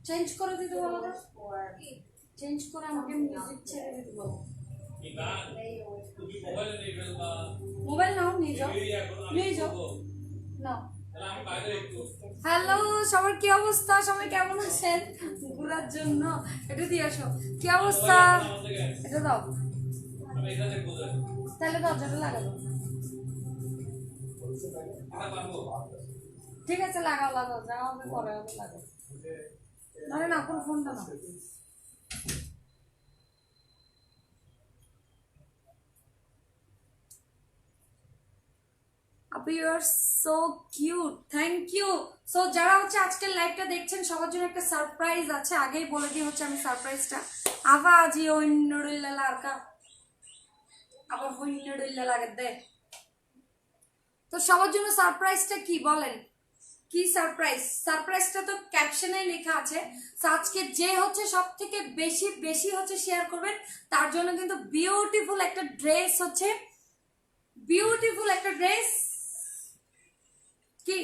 Change করে দিতে বলো না, চেঞ্জ করে আমাকে মিউজিক ছেড়ে দিতে বলো। মোবাইল নাও, নিয়ে যাও, নিয়ে যাও, নাও। হ্যালো সবার, কি অবস্থা? সবাই কেমন আছেন? ঘোরার জন্য এটা দিয়ে আসো। কি অবস্থা? এটা দাও, তাহলে দরজাটা লাগাবো। ঠিক আছে, লাগাও লাগাও, যা হবে পরে হবে, লাগাও। ধরে না কোন ফোনটা না। আপু you are so cute, thank you. So যারা হচ্ছে আজকের লাইভটা দেখছেন সবার জন্য একটা সারপ্রাইজ আছে, আগেই বলে দিই হচ্ছে আমি সারপ্রাইজটা। আবার আজি অন্যডুল্লা লারকা, আবার অন্যডুল্লা লাগে দে। তো সবার জন্য সারপ্রাইজটা কি বলেন? কি সারপ্রাইজ? সারপ্রাইজটা তো ক্যাপশনে লেখা আছে। আজকে যে হচ্ছে সব থেকে বেশি বেশি হচ্ছে শেয়ার করবেন তার জন্য কিন্তু বিউটিফুল একটা ড্রেস হচ্ছে, বিউটিফুল একটা ড্রেস কি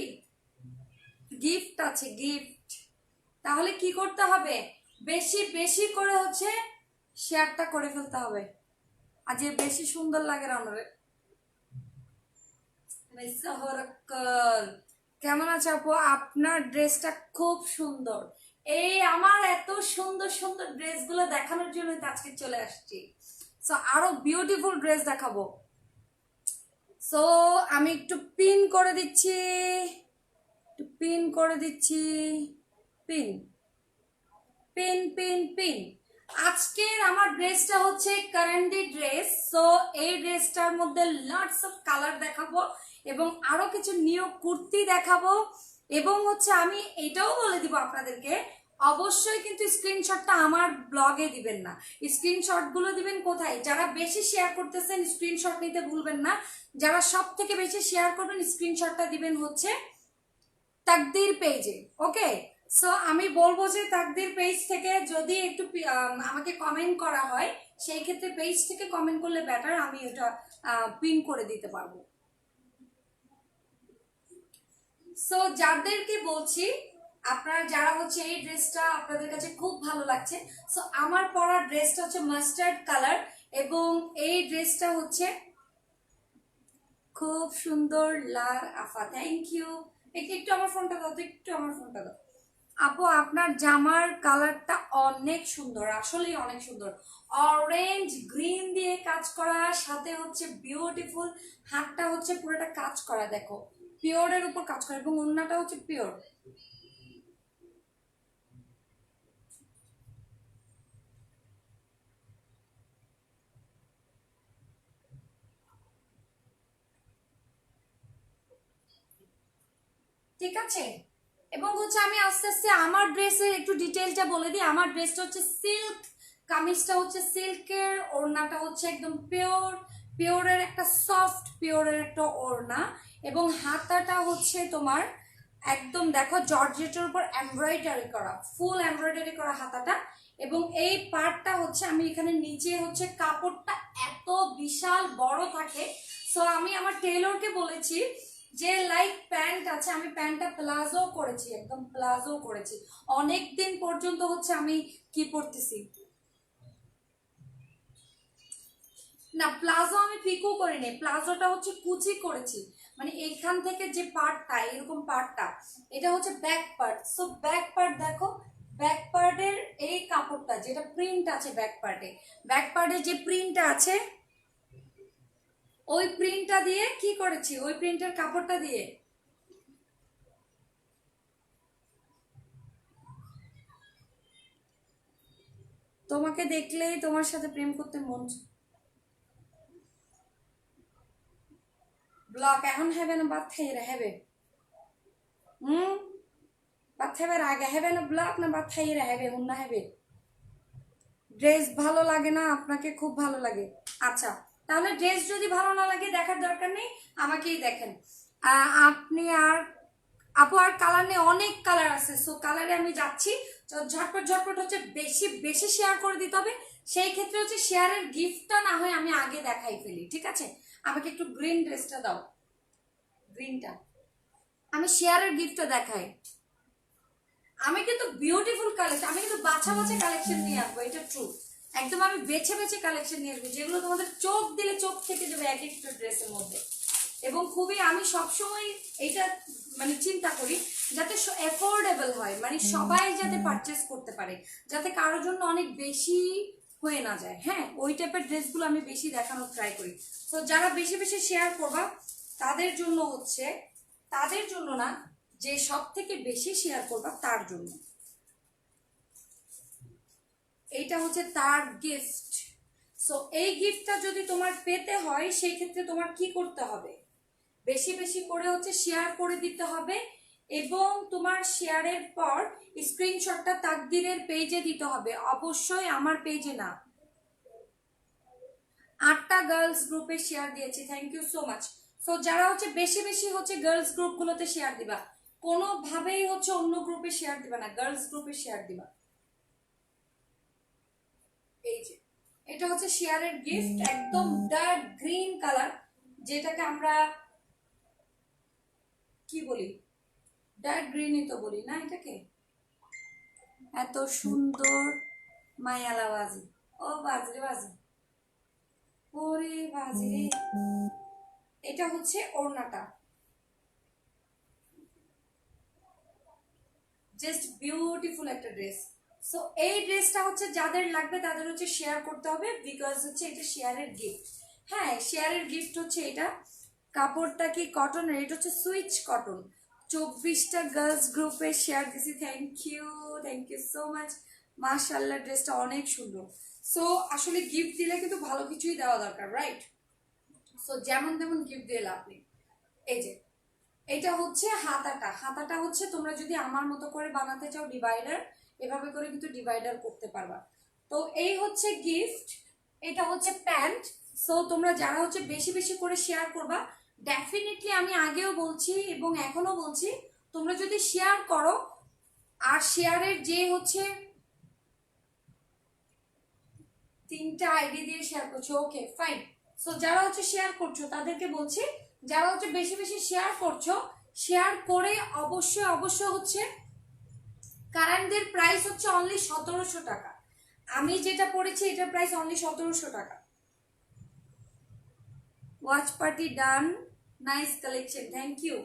গিফট আছে, গিফট। তাহলে কি করতে হবে? বেশি বেশি করে হচ্ছে শেয়ারটা করে ফেলতে হবে। আর যে বেশি সুন্দর লাগে রান্নারে। কেমন আছে আপু? আপনার ড্রেসটা খুব সুন্দর। এই আমার এত সুন্দর সুন্দর ড্রেসগুলো দেখানোর জন্য আজকে চলে আসছি। সো আরো বিউটিফুল ড্রেস দেখাবো। সো আমি একটু পিন করে দিচ্ছি, একটু পিন করে দিচ্ছি, পিন পিন পিন পিন। আজকের আমার ড্রেসটা হচ্ছে কারেন্টি ড্রেস। সো এই ড্রেসটার মধ্যে লটস অফ কালার দেখাবো এবং আরো কিছু নিউ কুর্তি দেখাবো। এবং হচ্ছে আমি এটাও বলে দিব আপনাদেরকে, অবশ্যই কিন্তু স্ক্রিনশটটা আমার ব্লগে দিবেন না, স্ক্রিনশট গুলো দিবেন কোথায়? যারা বেশি শেয়ার করতেছেন স্ক্রিনশট নিতে ভুলবেন না। যারা সব থেকে বেশি শেয়ার করবেন স্ক্রিনশটটা দিবেন হচ্ছে তাকদির পেজে। ওকে, সো আমি বলবো যে তাকদির পেজ থেকে যদি একটু আমাকে কমেন্ট করা হয়, সেই ক্ষেত্রে পেজ থেকে কমেন্ট করলে বেটার, আমি ওটা পিন করে দিতে পারবো। সো যাদেরকে বলছি, আপনারা যারা হচ্ছে এই ড্রেসটা আপনাদের কাছে খুব ভালো লাগছে, সো আমার পরা ড্রেসটা হচ্ছে মাস্টার্ড কালার এবং এই ড্রেসটা হচ্ছে খুব সুন্দর। লাল আফা, থ্যাংক ইউ। একটু আমার ফোনটা দাও তো, একটু আমার ফোনটা দাও। আপু আপনার জামার কালারটা অনেক সুন্দর, আসলেই অনেক সুন্দর। অরেঞ্জ গ্রিন দিয়ে কাজ করা, সাথে হচ্ছে বিউটিফুল হাতটা হচ্ছে পুরোটা কাজ করা, দেখো পিওরের উপর কাজ করা এবং ওড়নাটা হচ্ছে পিওর। ঠিক আছে, এবং হচ্ছে আমি আস্তে আস্তে আমার ড্রেসের একটু ডিটেলটা বলে দিই। আমার ড্রেসটা হচ্ছে সিল্ক, কামিজটা হচ্ছে সিল্কের, ওড়নাটা হচ্ছে একদম পিওর, পিওরের একটা সফট পিওরের একটা ওড়না এবং হাতাটা হচ্ছে তোমার একদম দেখো জর্জেটের উপর এমব্রয়ডারি করা, ফুল এমব্রয়ডারি করা হাতাটা। এবং এই পার্টটা হচ্ছে আমি এখানে নিচে হচ্ছে কাপড়টা এত বিশাল বড় থাকে। সো আমি আমার টেলরকে বলেছি যে লাইক প্যান্ট আছে, আমি প্যান্টটা প্লাজো করেছি, একদম প্লাজো করেছি। অনেক দিন পর্যন্ত হচ্ছে আমি কি পরতেছি না, প্লাজো আমি পিকো করিনি, প্লাজোটা হচ্ছে কুচি করেছি। মানে এইখান থেকে যে পার্টটা এরকম পার্টটা, এটা হচ্ছে back part. So back part দেখো, ব্যাক পার্টের এই কাপড়টা যেটা প্রিন্ট আছে ব্যাক পার্টে, ব্যাক পার্টে যে প্রিন্টটা আছে ওই প্রিন্টটা দিয়ে কি করেছি, ওই প্রিন্টের কাপড়টা দিয়ে তোমাকে দেখলেই তোমার সাথে প্রেম করতে মন। ব্লক এখন হবে না, বাদ খাইয়ে হবে। হুম, বাদ খাইবার আগে হবে না ব্লক, না বাদ খাইয়ে হবে হুন না হবে। ড্রেস ভালো লাগে না আপনাকে? খুব ভালো লাগে। আচ্ছা, তাহলে ড্রেস যদি ভালো না লাগে দেখার দরকার নেই, আমাকেই দেখেন। আপনি আর আপু আর কালার নেই, অনেক কালার আছে। সো কালারে আমি যাচ্ছি। তো ঝটপট ঝটপট হচ্ছে বেশি বেশি শেয়ার করে দিতে হবে। সেই ক্ষেত্রে হচ্ছে শেয়ারের গিফটটা না হয় আমি আগে দেখাই ফেলি, ঠিক আছে? আমাকে একটু গ্রিন ড্রেসটা দাও, গ্রিনটা। আমি শেয়ারের গিফটটা দেখাই। আমি কিন্তু বিউটিফুল কালেকশন, আমি কিন্তু বাছা বাছা কালেকশন নিয়ে আসবো, এটা ট্রু। একদম আমি বেছে বেছে কালেকশন নিয়ে আসবো, যেগুলো তোমাদের চোখ দিলে চোখ থেকে যাবে এক একটা ড্রেসের মধ্যে। এবং খুবই আমি সবসময় এইটা মানে চিন্তা করি যাতে অ্যাফোর্ডেবল হয়, মানে সবাই যাতে পারচেস করতে পারে, যাতে কারোর জন্য অনেক বেশি হয়ে না যায়। হ্যাঁ, ওই টাইপের ড্রেসগুলো আমি বেশি দেখানোর ট্রাই করি। তো যারা বেশি বেশি শেয়ার করবা তাদের জন্য হচ্ছে, তাদের জন্য না, যে সব থেকে বেশি শেয়ার করবা তার জন্য এইটা হচ্ছে তার গিফট। সো এই গিফটটা যদি তোমার পেতে হয় সেই ক্ষেত্রে তোমার কি করতে হবে, বেশি বেশি করে হচ্ছে শেয়ার করে দিতে হবে। এবং তোমার শেয়ারের পর স্ক্রিনশটটা তাকদিরের পেজে দিতে হবে, অবশ্যই আমার পেজে না। 8টা গার্লস গ্রুপে শেয়ার দিয়েছি, thank you so much. So যারা হচ্ছে বেশি বেশি হচ্ছে গার্লস গ্রুপগুলোতে শেয়ার দিবা, কোনোভাবেই হচ্ছে অন্য গ্রুপে শেয়ার দিবা না, গার্লস গ্রুপে শেয়ার দিবা। এই যে এটা হচ্ছে শেয়ারের গিফট, একদম ডার্ক গ্রিন কালার, যেটাকে আমরা কি বলি, ডার্ক গ্রিনই তো বলি না এটাকে। এত সুন্দর মায়ালা বাজি, ও বাজরে বাজি, ওরে বাজি রে। এটা হচ্ছে ওড়নাটা, জাস্ট বিউটিফুল একটা ড্রেস। সো এই ড্রেসটা হচ্ছে যাদের লাগবে তাদের হচ্ছে শেয়ার করতে হবে, বিকজ হচ্ছে এটা শেয়ারের গিফট। হ্যাঁ, শেয়ারের গিফট হচ্ছে এটা। কাপড়টা কি কটনের, এটা হচ্ছে সুইচ কটন। 24টা গার্লস গ্রুপে শেয়ার দিছি, থ্যাংক ইউ সো মাচ। মাশাআল্লাহ, ড্রেসটা অনেক সুন্দর। সো আসলে গিফট দিলে কিন্তু ভালো কিছুই দেওয়া দরকার, রাইট? সো যেমন তেমন গিফট দিয়ে লাভ নেই। এই যে এটা হচ্ছে হাতাটা, হাতাটা হচ্ছে তোমরা যদি আমার মতো করে বানাতে চাও ডিভাইডার, এভাবে করে কিন্তু ডিভাইডার করতে পারবা। তো এই হচ্ছে গিফট, এটা হচ্ছে প্যান্ট। সো তোমরা যারা হচ্ছে বেশি বেশি করে শেয়ার করবা, ডেফিনেটলি আমি আগেও বলছি এবং এখনো বলছি, তোমরা যদি শেয়ার করো আর শেয়ারের যে হচ্ছে 3টা আইডি দিয়ে শেয়ার করছো, ওকে ফাইন। সো যারা হচ্ছে শেয়ার করছো তাদেরকে বলছি, যারা হচ্ছে বেশি বেশি শেয়ার করছো, শেয়ার করে অবশ্যই অবশ্যই হচ্ছে কারেন্টদের প্রাইস হচ্ছে অনলি 1700 টাকা। আমি যেটা পড়েছি এটার প্রাইস অনলি 1700 টাকা। Watch party done, nice collection, thank you,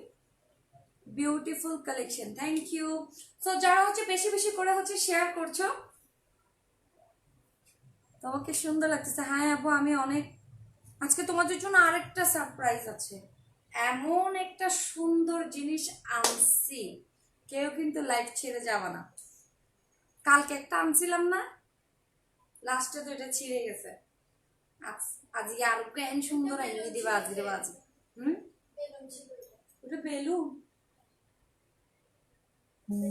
beautiful collection, thank you. So যারা হচ্ছে বেশি বেশি করে হচ্ছে শেয়ার করছো, তোমাকে সুন্দর লাগতেছে। হ্যাঁ আপু, আমি অনেক, আজকে তোমাদের জন্য আরেকটা সারপ্রাইজ আছে, এমন একটা সুন্দর জিনিস আনছি, কেউ কিন্তু লাইফ ছেড়ে যাবে না। কালকে একটা আনছিলাম না, লাস্টে তো এটা ছিঁড়ে গেছে। আজকে আরো কেন সুন্দর এনে দিবা আজকে বাজি। ওটা বেলুন,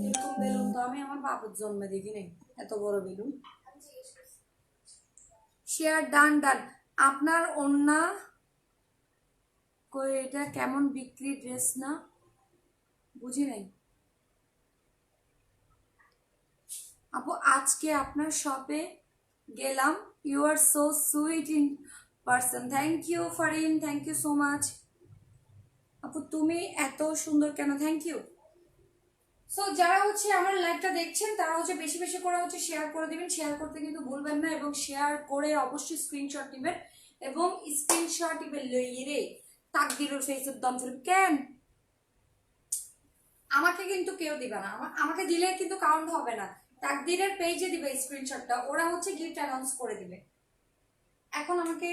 এরকম বেলুন তো আমি আমার বাবুর জন্মে দেখি নাই, এত বড় বেলুন। শেয়ার ডান ডান। আপনার ওন্না কই, এটা কেমন বিক্রি ড্রেস না, বুঝি নাই আপু। আজকে আপনার শপে গেলাম, you are so sweet in person, thank you Farin, thank you so much. আপু তুমি এত সুন্দর কেন, থ্যাংক ইউ। সো যারা হচ্ছে আমার লাইভটা দেখছেন তারা হচ্ছে বেশি বেশি করে হচ্ছে শেয়ার করে দিবেন, শেয়ার করতে কিন্তু ভুলবেন না, এবং শেয়ার করে অবশ্যই স্ক্রিনশট নেবেন, এবং স্ক্রিনশট ইবে লইয়ে রে তাকদিরুল ফেসের দম ফেলবে কেন। আমাকে কিন্তু কেউ দিবে না, আমাকে দিলে কিন্তু কাউন্ট হবে না, তাকদিরের পেজে দিবে স্ক্রিনশটটা, ওরা হচ্ছে গিফট অ্যানাউন্স করে দিবে। এখন আমাকে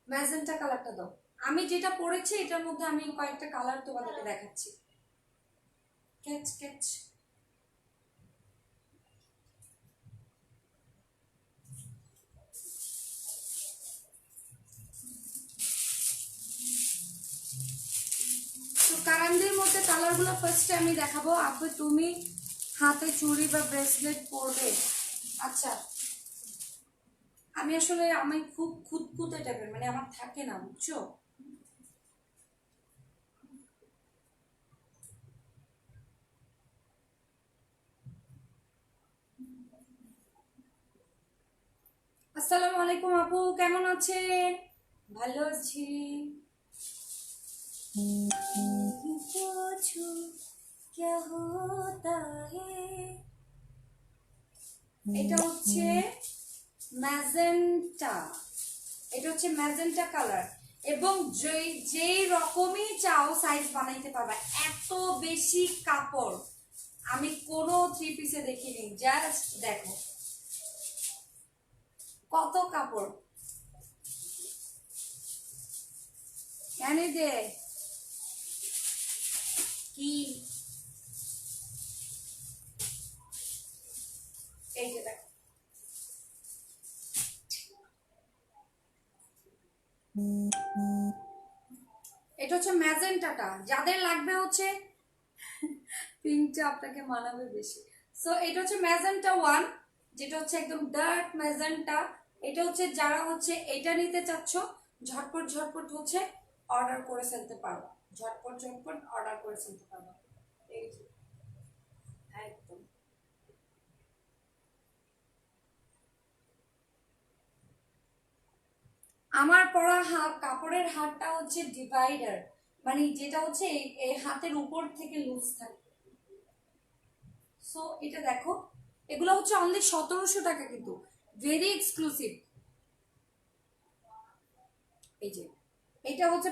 ম্যাজেন্টা কালারটা দাও, আমি যেটা পরেছি এটার মধ্যে আমি কয়েকটা কালার তোমাদেরকে দেখাচ্ছি। Catch catch. তো কারান্দের মধ্যে কালারগুলো ফার্স্টে আমি দেখাবো। আপু তুমি হাতে চুড়ি বা ব্রেসলেট পরবে? আচ্ছা, আমি আসলে আমি খুব খুঁতখুঁতে টাইপের, মানে আমার থাকে না, বুঝছো। আসসালামু আলাইকুম আপু, কেমন আছেন? ভালো আছি। पूछो क्या होता है। এটা হচ্ছে ম্যাজেন্টা, এটা হচ্ছে ম্যাজেন্টা কালার এবং যেই রকমই চাও সাইজ বানাইতে পারবা। এত বেশি কাপড় আমি কোনো থ্রি পিসে দেখিনি, জাস্ট দেখো কত কাপড়। কেন দে কি এই যে দেখো, এটা হচ্ছে ম্যাজেন্টাটা। যাদের লাগবে হচ্ছে পিঙ্কটা আপনাকে মানাবে বেশি। সো এটা হচ্ছে ম্যাজেন্টা 1, যেটা হচ্ছে একদম ডার্ক ম্যাজেন্টা। এটা হচ্ছে যারা হচ্ছে এটা নিতে চাচ্ছ ঝটপট ঝটপট হচ্ছে অর্ডার করে ফেলতে পারো, ঝটপট ঝটপট অর্ডার করে ফেলতে পারো। এই যে একদম আমার পরা কাপড়ের হাতটা হচ্ছে ডিভাইডার, মানে যেটা হচ্ছে এই হাতের উপর থেকে লুজ থাকে। সো এটা দেখো, এগুলো হচ্ছে অনলি 1700 টাকা, কিন্তু ভেরি এক্সক্লুসিভ। এই যে এটা হচ্ছে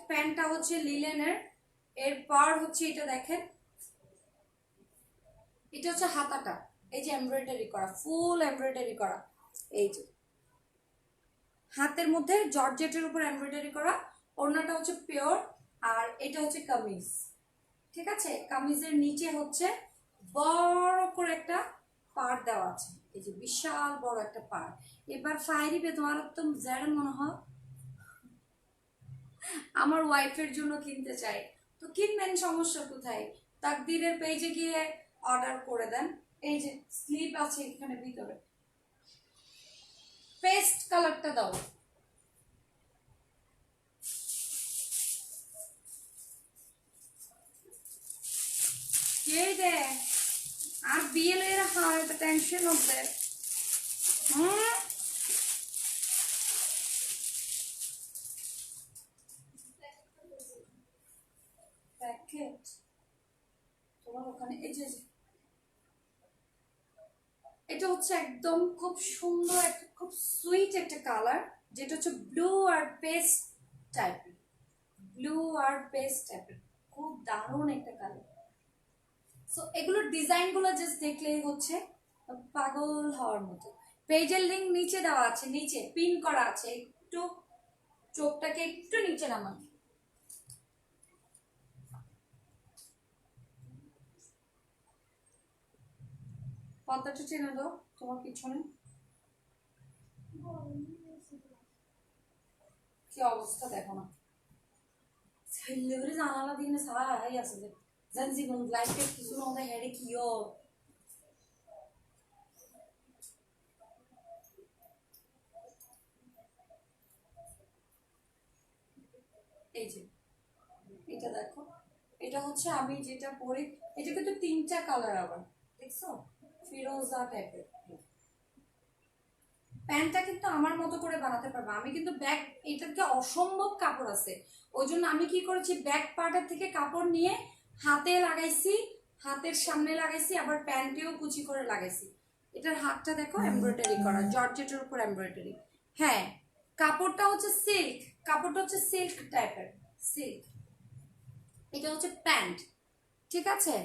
প্যান্টটা হচ্ছে লিলেনের, এরপর হচ্ছে এটা দেখেন, এটা হচ্ছে হাতাটা, এই যে এমব্রয়ডারি করা, ফুল এমব্রয়ডারি করা। এই যে হাতের মধ্যে জর্জেটের উপর এমব্রয়ডারি করা, ওড়নাটা হচ্ছে পিওর। আর এটা হচ্ছে কামিজ, ঠিক আছে? কামিজের নিচে হচ্ছে বড় করে একটা পাড় দেওয়া আছে, এই যে বিশাল বড় একটা পাড়। এবার ফায়ারি পে তোমার একদম জ্যাড মনে হয় আমার ওয়াইফের জন্য কিনতে চাই, তো কিনবেন, সমস্যা কোথায়? তাকদীরের পেজে গিয়ে অর্ডার করে দেন। এই যে স্লিপ আছে এখানে ভিতরে, পেস্ট কালারটা দাও। কে দে আর বিয়েলের হয় টেনশন হবে। হুম, প্যাকেট তোমার ওখানে। এই যে এটা হচ্ছে একদম খুব সুন্দর একটা, খুব সুইট একটা কালার, যেটা হচ্ছে ব্লু আর পেস্ট টাইপের, ব্লু আর পেস্ট টাইপের, খুব দারুণ একটা কালার। সো এগুলোর ডিজাইন গুলো জাস্ট দেখলেই হচ্ছে পাগল হওয়ার মতো। পেজের লিংক নিচে দেওয়া আছে, নিচে পিন করা আছে, একটু চোখটাকে একটু নিচে নামান। পর্দাটা টেনে দাও তোমার পিছনে, কি অবস্থা দেখো না। ছেলেগুলি জানালা দিনে সারা হাই আছে যে যেন জীবন লাইফে কিছু না হেরে কিও। এই যে এটা দেখো, এটা হচ্ছে আমি যেটা পরি, এটা কিন্তু 3টা কালার, আবার দেখছো ফিরোজা টাইপের। প্যান্টটা কিন্তু আমার মতো করে বানাতে পারবো আমি, কিন্তু ব্যাক এটাতে অসম্ভব কাপড় আছে, ওই জন্য আমি কি করেছি ব্যাক পার্টের থেকে কাপড় নিয়ে হাতে লাগাইছি, হাতের সামনে লাগাইছি, আবার প্যান্টেও কুচি করে লাগাইছি। এটার হাতটা দেখো এমব্রয়ডারি করা, জর্জেটের উপর এমব্রয়ডারি। হ্যাঁ, কাপড়টা হচ্ছে সিল্ক, কাপড়টা হচ্ছে সিল্ক টাইপের, সিল্ক। এটা হচ্ছে প্যান্ট, ঠিক আছে?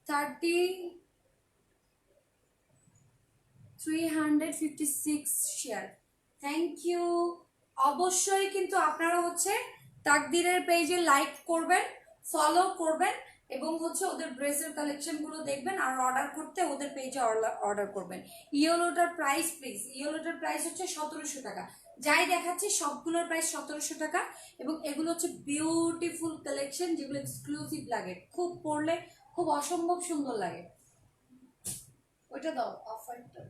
356 শেয়ার, থ্যাংক ইউ। অবশ্যই কিন্তু আপনারা হচ্ছে তাকদিরের পেজে লাইক করবেন, ফলো করবেন এবং হচ্ছে ওদের ড্রেসের কালেকশন গুলো দেখবেন, আর অর্ডার করতে ওদের পেজে অর্ডার করবেন। ইয়েলোটার প্রাইস প্লিজ, ইয়েলোটার প্রাইস হচ্ছে 1700 টাকা, যাই দেখাচ্ছি সবগুলোর প্রাইস 1700 টাকা। এবং এগুলো হচ্ছে বিউটিফুল কালেকশন, যেগুলো এক্সক্লুসিভ লাগে, খুব পরলে খুব অসম্ভব সুন্দর লাগে। ওইটা দাও অফ হোয়াইটটা,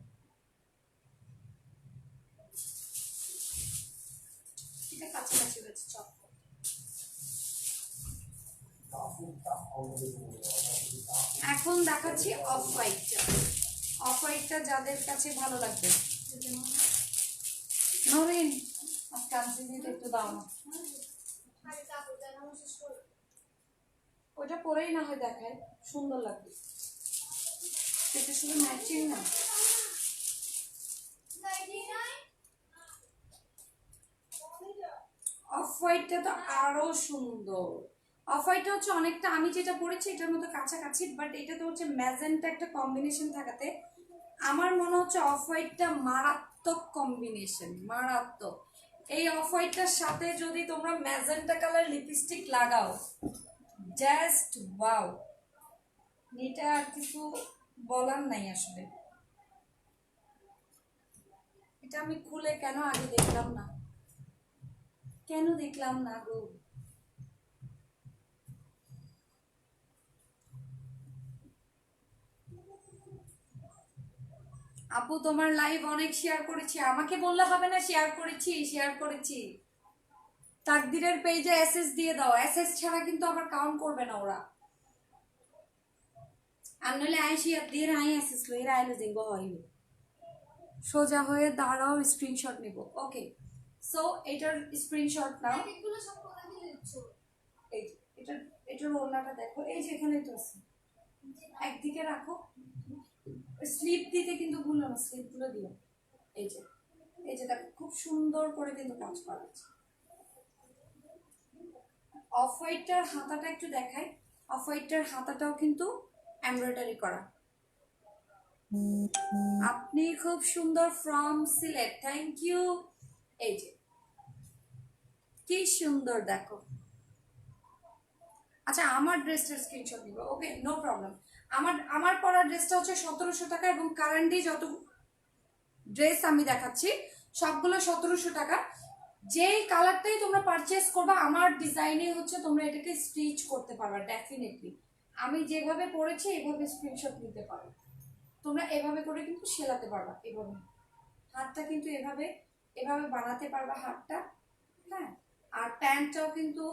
এটা কাছাকাছি হয়েছে চপ। এখন দেখাচ্ছি অফ হোয়াইটটা, অফ হোয়াইটটা যাদের কাছে ভালো লাগবে। নরিন আজকে আনছি দিতে একটু দাও না, ওইটা পরেই না হয় দেখায় সুন্দর লাগবে, এটা শুধু ম্যাচিং না। অফ হোয়াইটটা তো আরো সুন্দর। অফ হোয়াইটটা হচ্ছে অনেকটা আমি যেটা পরেছি এটার মতো কাছাকাছি, বাট এটা তো হচ্ছে ম্যাজেন্টা একটা কম্বিনেশন থাকাতে আমার মনে হচ্ছে অফ হোয়াইটটা মারাত্মক কম্বিনেশন, মারাত্মক। এই অফ হোয়াইটটার সাথে যদি তোমরা ম্যাজেন্টা কালার লিপস্টিক লাগাও, জাস্ট ওয়াও, এটা আর কিছু বলার নাই আসলে। এটা আমি খুলে কেন আগে দেখলাম না, কেন দেখলাম না গো। আপু তোমার লাইভ অনেক শেয়ার করেছি, আমাকে বললে হবে না শেয়ার করেছি, শেয়ার করেছি। তাকদিরের পেজে এসএস দিয়ে দাও, এসএস ছাড়া কিন্তু আবার কাউন্ট করবে না ওরা। আর নইলে শেয়ার দিয়ে আই এসএস লই আইলো দেখব হইলো। সোজা হয়ে দাঁড়াও, স্ক্রিনশট নিব। ওকে, সো এটার স্ক্রিনশট নাও। এগুলো সব কোথা থেকে দিচ্ছ? এই যে এটার ওড়নাটা দেখো, এই যে এখানে তো আছে, একদিকে রাখো। স্লিপ দিতে কিন্তু ভুলো না, স্লিপগুলো দিও। এই যে দেখো খুব সুন্দর করে কিন্তু কাজ করা আছে। অফ হোয়াইটটার হাতাটা একটু দেখাই, অফ হোয়াইটটার হাতাটাও কিন্তু এমব্রয়ডারি করা। আপনি খুব সুন্দর, ফ্রম সিলেট, থ্যাংক ইউ। এই যে কি সুন্দর দেখো। আচ্ছা আমার ড্রেসটার স্ক্রিনশট নিব, ওকে নো প্রবলেম। আমার পরা ড্রেসটা হচ্ছে 1700 টাকা, এবং কারেন্টলি যত ড্রেস আমি দেখাচ্ছি সবগুলো 1700 টাকা। যেই কালারটাই তোমরা পারচেস করবা আমার ডিজাইনে হচ্ছে তোমরা এটাকে স্টিচ করতে পারবা ডেফিনেটলি। আমি যেভাবে পরেছি এভাবে স্ক্রিনশট নিতে পারো, তোমরা এভাবে করে কিন্তু সেলাতে পারবা, এভাবে হাতটা কিন্তু এভাবে এভাবে বানাতে পারবা হাতটা, হ্যাঁ। আর প্যান্টটাও কিন্তু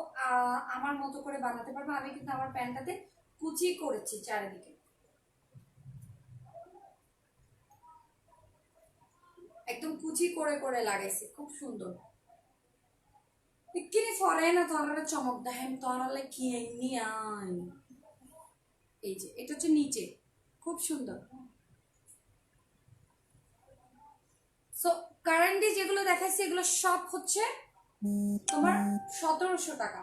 আমার মতো করে বানাতে পারবা। আমি কিন্তু আমার প্যান্টটাতে কুচি করেছি চারিদিকে, একদম কুচি করে করে লাগাইছি, খুব সুন্দর। ইক্কিনি ফরে না তোরা চমক দেখেন তোরালে কি নিয়াই। এই যে এটা হচ্ছে নিচে, খুব সুন্দর। সো কারেন্টলি যেগুলো দেখাইছি এগুলো সব হচ্ছে তোমার 1700 টাকা।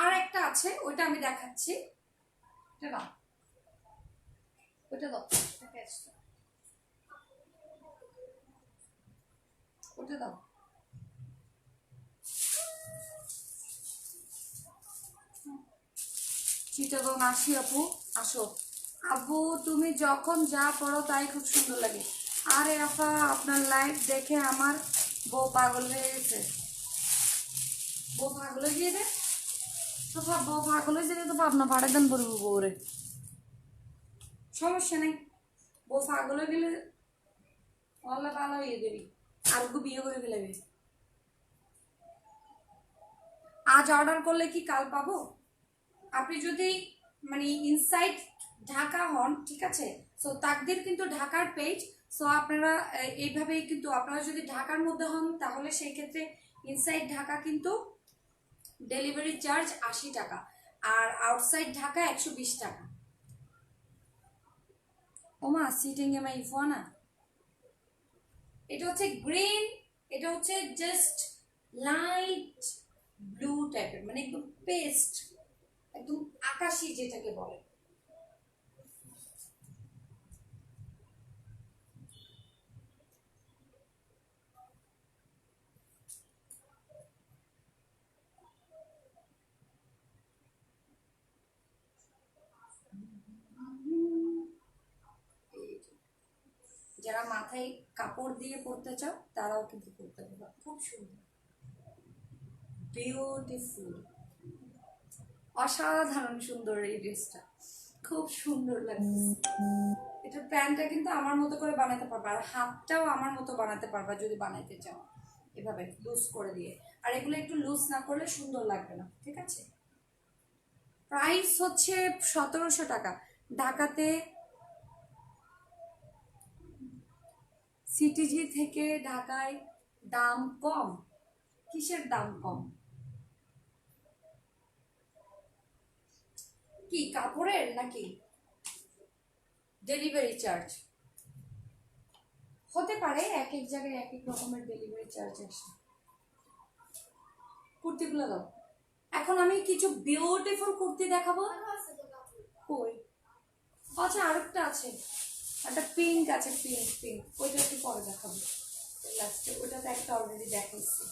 আর একটা আছে ওইটা আমি দেখাচ্ছি, এটা দাও, ওইটা দাও, ওটা দাও। চিটাগং আসি আপু, আসো। আপু তুমি যখন যা পড়ো তাই খুব সুন্দর লাগে। আরে আপা আপনার লাইভ দেখে আমার বউ পাগল হয়ে গেছে। বউ পাগল হয়ে গিয়ে তো বউ পাগল হয়ে যেতে তো ভাবনা ভাড়া দান পড়বো বউরে, সমস্যা নেই। বউ পাগল হয়ে গেলে অল্লা ভালো হয়ে দেবি, আর বিয়ে করে ফেলাবি। আজ অর্ডার করলে কি কাল পাবো? আপনি যদি মানে ইনসাইড ঢাকা হন, ঠিক আছে, সো তাকদির কিন্তু ঢাকার পেজ। সো আপনারা এইভাবেই কিন্তু আপনারা যদি ঢাকার মধ্যে হন তাহলে সেই ক্ষেত্রে ইনসাইড ঢাকা কিন্তু ডেলিভারি চার্জ 80 টাকা, আর আউটসাইড ঢাকা 120 টাকা। ওমা সিটিং এ মাই ফোনা, এটা হচ্ছে গ্রিন, এটা হচ্ছে জাস্ট লাইট ব্লু টাইপের, মানে একদম পেস্ট, একদম আকাশি যেটাকে বলে। যারা মাথায় কাপড় দিয়ে পরতে চাও তারাও কিন্তু পরতে পারবে, খুব সুন্দর, বিউটিফুল, অসাধারণ সুন্দর এই ড্রেসটা, খুব সুন্দর লাগছে। এটা প্যান্টটা কিন্তু আমার মতো করে বানাতে পারবা, আর হাতটাও আমার মতো বানাতে পারবা যদি বানাইতে চাও, এভাবে লুজ করে দিয়ে। আর এগুলো একটু লুজ না করলে সুন্দর লাগবে না, ঠিক আছে। প্রাইস হচ্ছে 1700 টাকা। ঢাকাতে সিটিজি থেকে ঢাকায় দাম কম? কিসের দাম কম? কি কাপড়ের নাকি ডেলিভারি চার্জ? হতে পারে, এক এক জায়গায় এক এক রকমের ডেলিভারি চার্জ আসে। কুর্তিগুলো দাও। এখন আমি কিছু বিউটিফুল কুর্তি দেখাবো। কই? আচ্ছা, আরেকটা আছে, একটা পিঙ্ক আছে, পিঙ্ক পিঙ্ক, ওইটা একটু পরে দেখাবো লাস্টে। ওইটা তো একটা অলরেডি দেখাচ্ছি।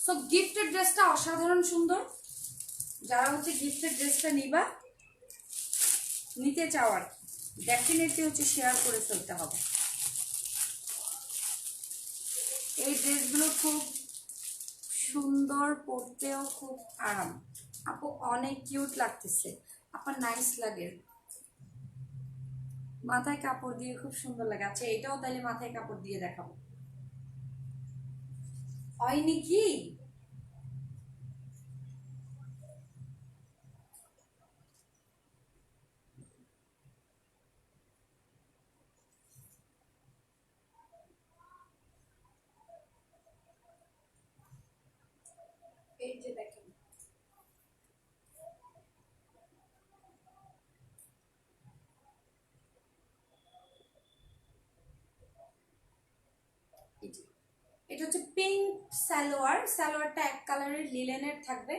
সো গিফটের ড্রেসটা অসাধারণ সুন্দর। যারা হচ্ছে গিফটের ড্রেসটা নিতে চাও আর ডেফিনেটলি হচ্ছে শেয়ার করে ফেলতে হবে। এই ড্রেসগুলো খুব সুন্দর, পরতেও খুব আরাম। আপু অনেক কিউট লাগতেছে, আপনার নাইস লাগে, মাথায় কাপড় দিয়ে খুব সুন্দর লাগে। আচ্ছা, এটাও তাহলে মাথায় কাপড় দিয়ে দেখাবো। হয়নি কি? এই যে দেখেন, এটা হচ্ছে পিঙ্ক সালোয়ার। সালোয়ারটা এক কালারের লিলেনের থাকবে।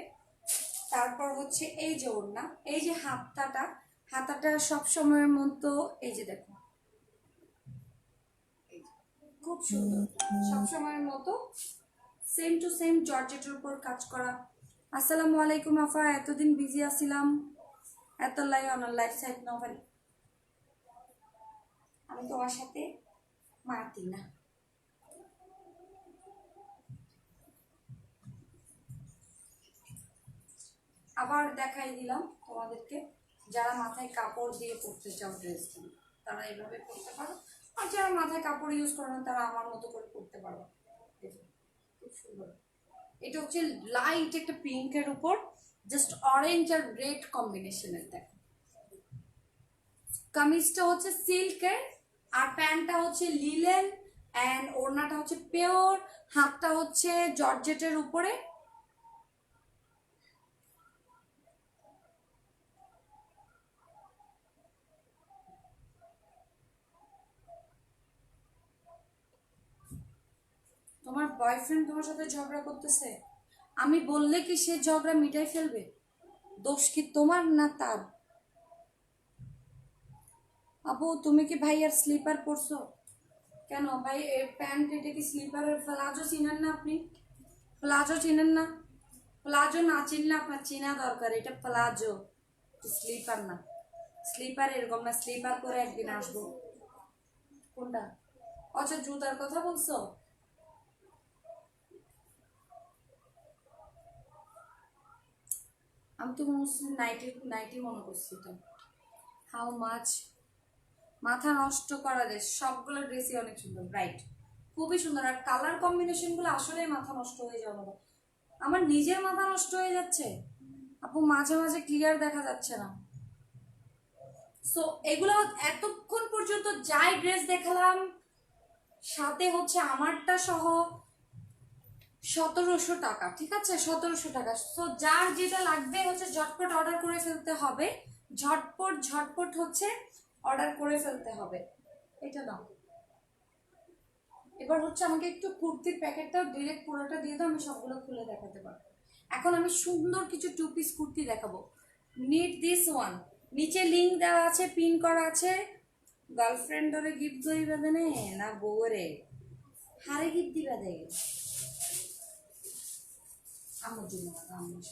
তারপর হচ্ছে এই যে ওড়না, এই যে হাতাটা সব সময়ের মতো, এই যে দেখো খুব সুন্দর, সব সময়ের মতো সেম টু সেম জর্জেটের উপর কাজ করা। আসসালামু আলাইকুম আফা, এতদিন বিজি আছিলাম, এত live honour life side novel. আমি তোমার সাথে মারতি না। আবার দেখাই দিলাম তোমাদেরকে, যারা মাথায় কাপড় দিয়ে পরতে চাও ড্রেসগুলো তারা এইভাবে পরতে পারো, আর যারা মাথায় কাপড় ইউজ করো না তারা আমার মতো করে পরতে পারো। খুব সুন্দর। এটা হচ্ছে লাইট একটা পিঙ্কের উপর জাস্ট অরেঞ্জ আর রেড কম্বিনেশনের। দেখো কামিজটা হচ্ছে সিল্কের, আর প্যান্টটা হচ্ছে লিলেন, অ্যান্ড ওড়নাটা হচ্ছে পিওর, হাতটা হচ্ছে জর্জেটের উপরে। তোমার বয়ফ্রেন্ড তোমার সাথে ঝগড়া করতেছে, আমি বললে কি সে ঝগড়া মিটাই ফেলবে? দোষ কি তোমার না তার? আপু তুমি কি ভাইয়ার স্লিপার পরছো? কেন ভাই, প্যান্ট এটা কি স্লিপারের? প্লাজো চিনেন না আপনি? প্লাজো চিনেন না? প্লাজো না চিনলে আপনার চেনা দরকার, এটা প্লাজো, স্লিপার না। স্লিপার এরকম না, স্লিপার করে একদিন আসবো। কোনটা? আচ্ছা, জুতার কথা বলছো? আমি তো মনে হচ্ছে নাইটি নাইটি মনে করছি তো। How much? মাথা নষ্ট করা ড্রেস, সবগুলো ড্রেসই অনেক সুন্দর, ব্রাইট, খুবই সুন্দর। আর কালার কম্বিনেশনগুলো আসলেই মাথা নষ্ট হয়ে যাওয়ার মতো। আমার নিজের মাথা নষ্ট হয়ে যাচ্ছে আপু, মাঝে মাঝে ক্লিয়ার দেখা যাচ্ছে না। সো এগুলো এতক্ষণ পর্যন্ত যাই ড্রেস দেখালাম, সাথে হচ্ছে আমারটা সহ 1700 টাকা, ঠিক আছে? 1700 টাকা। সো যার যেটা লাগবে হচ্ছে ঝটপট অর্ডার করে ফেলতে হবে, ঝটপট হচ্ছে অর্ডার করে ফেলতে হবে। এটা না, এবার হচ্ছে আমাকে একটু কুর্তির প্যাকেটটা ডিরেক্ট পুরোটা দিয়ে দাও, আমি সবগুলো খুলে দেখাতে পারবো। এখন আমি সুন্দর কিছু 2 পিস কুর্তি দেখাবো। নিড দিস ওয়ান, নিচে লিঙ্ক দেওয়া আছে, পিন করা আছে। গার্লফ্রেন্ডরে গিফট দিবা দেনে না বউরে? হারে গিফট দিবা দে আমার জন্য, আমার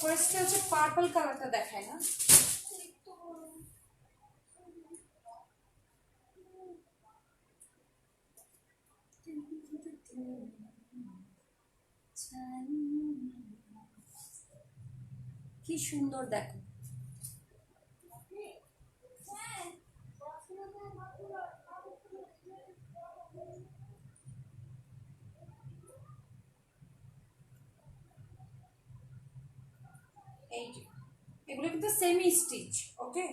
ফার্স্টে হচ্ছে পার্পল কালারটা দেখায় না? কি সুন্দর দেখো। এই যে এগুলো কিন্তু সেমি স্টিচ, ওকে,